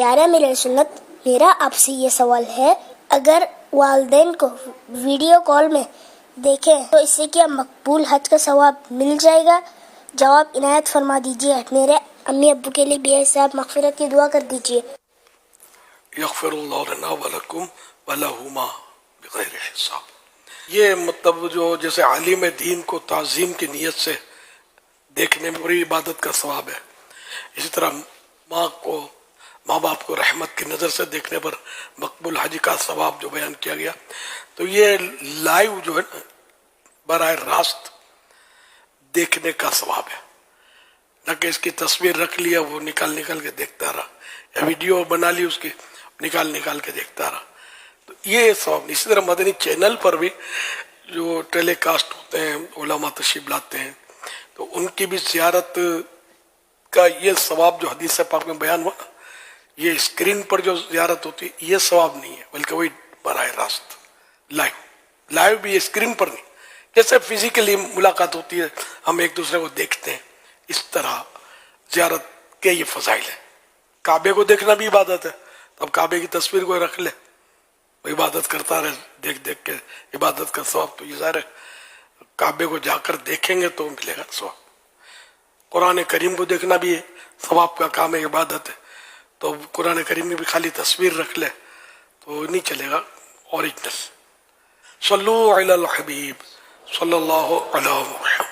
پیارا میرا سنت، میرا آپ سے یہ سوال ہے، اگر والدین کو ویڈیو کال میں دیکھیں تو اس سے کیا مقبول حج کا ثواب مل جائے گا؟ جواب عنایت فرما دیجیے۔ میرے امی ابو کے لیے بھی ایسے آپ مغفرت کی دعا کر دیجیے۔ یغفر اللہ لنا ولکم ولہما بغیر حساب۔ یہ مطلب جو جیسے عالم دین کو تعظیم کی نیت سے دیکھنے میں بڑی عبادت کا ثواب ہے، اسی طرح ماں باپ کو رحمت کی نظر سے دیکھنے پر مقبول حج کا ثواب جو بیان کیا گیا، تو یہ لائیو جو ہے نا براہ راست دیکھنے کا ثواب ہے، نہ کہ اس کی تصویر رکھ لیا وہ نکال کے دیکھتا رہا، یا ویڈیو بنا لی اس کی نکال کے دیکھتا رہا، تو یہ ثواب نہیں۔ اسی طرح مدنی چینل پر بھی جو ٹیلی کاسٹ ہوتے ہیں، علماء تشریف لاتے ہیں، تو ان کی بھی زیارت کا یہ ثواب جو حدیث پاک میں بیان ہوا، یہ اسکرین پر جو زیارت ہوتی ہے یہ ثواب نہیں ہے، بلکہ وہی براہ راست لائیو بھی اسکرین پر نہیں، جیسے فزیکلی ملاقات ہوتی ہے ہم ایک دوسرے کو دیکھتے ہیں، اس طرح زیارت کے یہ فضائل ہیں۔ کعبے کو دیکھنا بھی عبادت ہے، اب کعبے کی تصویر کوئی رکھ لے، وہ عبادت کرتا رہے، دیکھ کے عبادت کا ثواب تو یہ ظاہر ہے کعبے کو جا کر دیکھیں گے تو ملے گا ثواب۔ قرآن کریم کو دیکھنا بھی ثواب کا کام ہے، عبادت ہے، تو قرآن کریم میں بھی خالی تصویر رکھ لے تو نہیں چلے گا، اوریجنل۔ صلو علی الحبیب صلی اللہ علیہ وسلم۔